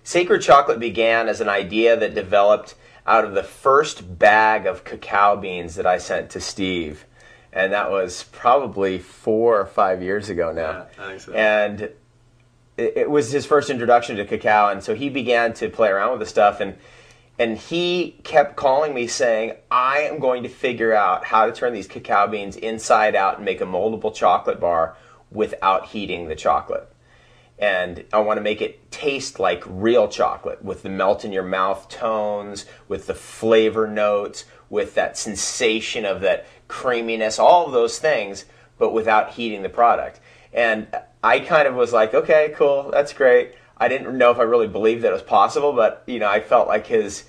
Sacred chocolate began as an idea that developed out of the first bag of cacao beans that I sent to Steve. And that was probably 4 or 5 years ago now. Yeah, I think so. And it was his first introduction to cacao, and so he began to play around with the stuff, and he kept calling me saying, I am going to figure out how to turn these cacao beans inside out and make a moldable chocolate bar without heating the chocolate. And I want to make it taste like real chocolate, with the melt in your mouth tones, with the flavor notes, with that sensation of that creaminess, all of those things, but without heating the product. And I kind of was like, okay, cool, that's great. I didn't know if I really believed that it was possible, but I felt like his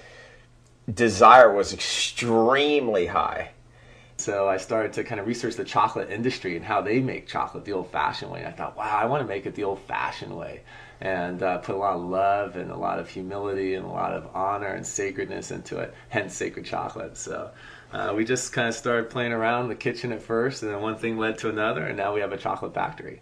desire was extremely high. So I started to kind of research the chocolate industry and how they make chocolate the old-fashioned way. And I thought, wow, I want to make it the old-fashioned way, and put a lot of love and a lot of humility and a lot of honor and sacredness into it, hence sacred chocolate. So we just kind of started playing around in the kitchen at first, and then one thing led to another, and now we have a chocolate factory.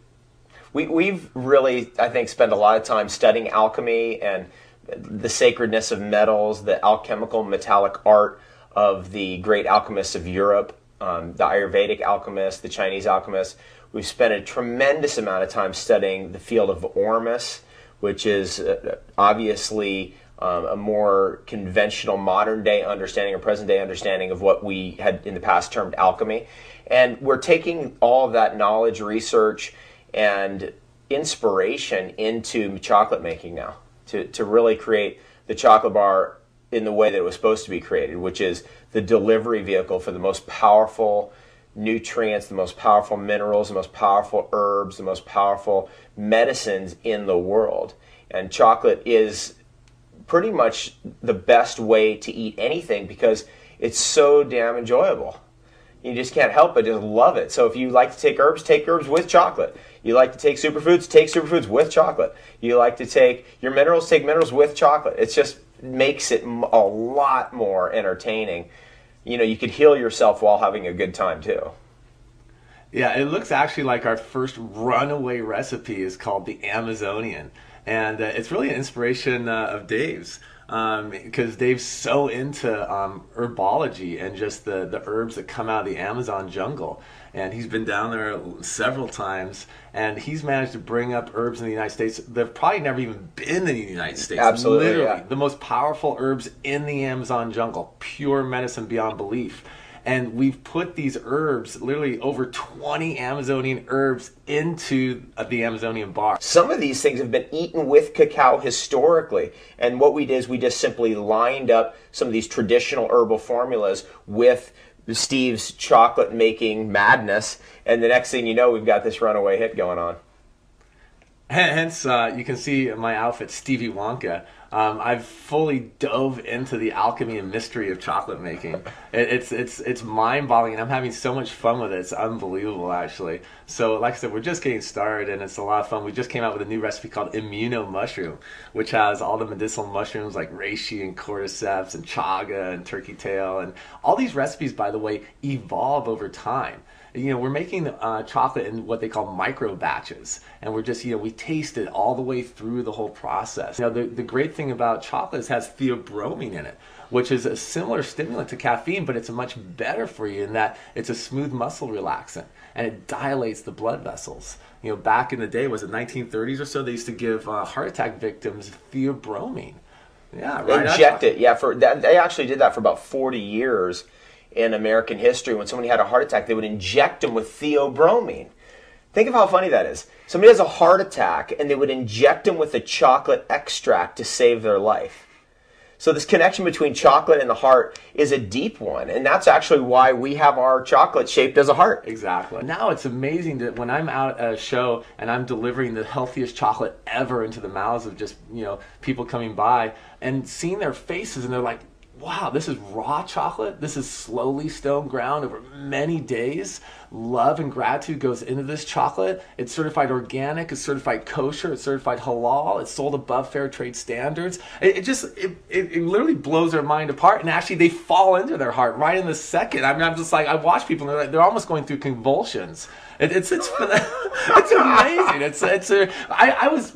We've really, I think, spent a lot of time studying alchemy and the sacredness of metals, the alchemical metallic art of the great alchemists of Europe, the Ayurvedic alchemists, the Chinese alchemists. We've spent a tremendous amount of time studying the field of Ormus, which is obviously a more conventional modern-day understanding or present-day understanding of what we had in the past termed alchemy. And we're taking all of that knowledge, research, and inspiration into chocolate making now to really create the chocolate bar in the way that it was supposed to be created, which is the delivery vehicle for the most powerful nutrients, the most powerful minerals, the most powerful herbs, the most powerful medicines in the world. And chocolate is pretty much the best way to eat anything because it's so damn enjoyable. You just can't help but just love it. So if you like to take herbs with chocolate. You like to take superfoods with chocolate. You like to take your minerals, take minerals with chocolate. It just makes it a lot more entertaining. You could heal yourself while having a good time too. Yeah, it looks actually like our first runaway recipe is called the Amazonian. And it's really an inspiration of Dave's. Because Dave's so into herbology and just the herbs that come out of the Amazon jungle. And he's been down there several times, and he's managed to bring up herbs in the United States that have probably never even been in the United States. Absolutely, literally, yeah. The most powerful herbs in the Amazon jungle, pure medicine beyond belief. And we've put these herbs, literally over 20 Amazonian herbs, into the Amazonian bar. Some of these things have been eaten with cacao historically. And what we did is we just simply lined up some of these traditional herbal formulas with Steve's chocolate making madness. And the next thing you know, we've got this runaway hit going on. Hence, you can see my outfit, Stevie Wonka. I've fully dove into the alchemy and mystery of chocolate making. It's mind-boggling, and I'm having so much fun with it. It's unbelievable, actually. So, like I said, we're just getting started, and it's a lot of fun. We just came out with a new recipe called Immuno Mushroom, which has all the medicinal mushrooms like reishi and cordyceps and chaga and turkey tail. And all these recipes, by the way, evolve over time. We're making chocolate in what they call micro batches, and we're just, we taste it all the way through the whole process. The great thing about chocolate is it has theobromine in it, which is a similar stimulant to caffeine, but it's much better for you in that it's a smooth muscle relaxant, and it dilates the blood vessels. Back in the day, was it 1930s or so, they used to give heart attack victims theobromine. Yeah, right. Inject it, yeah. They actually did that for about 40 years. In American history, when somebody had a heart attack, they would inject them with theobromine. Think of how funny that is. Somebody has a heart attack, and they would inject them with a chocolate extract to save their life. So this connection between chocolate and the heart is a deep one, and that's actually why we have our chocolate shaped as a heart. Exactly. Now it's amazing that when I'm out at a show and I'm delivering the healthiest chocolate ever into the mouths of just, people coming by and seeing their faces, and they're like, wow, this is raw chocolate. This is slowly stone ground over many days. Love and gratitude goes into this chocolate. It's certified organic. It's certified kosher. It's certified halal. It's sold above fair trade standards. It literally blows their mind apart. And actually, they fall into their heart right in the second. I mean, I'm just like, I watch people and they're almost going through convulsions. It's amazing. I was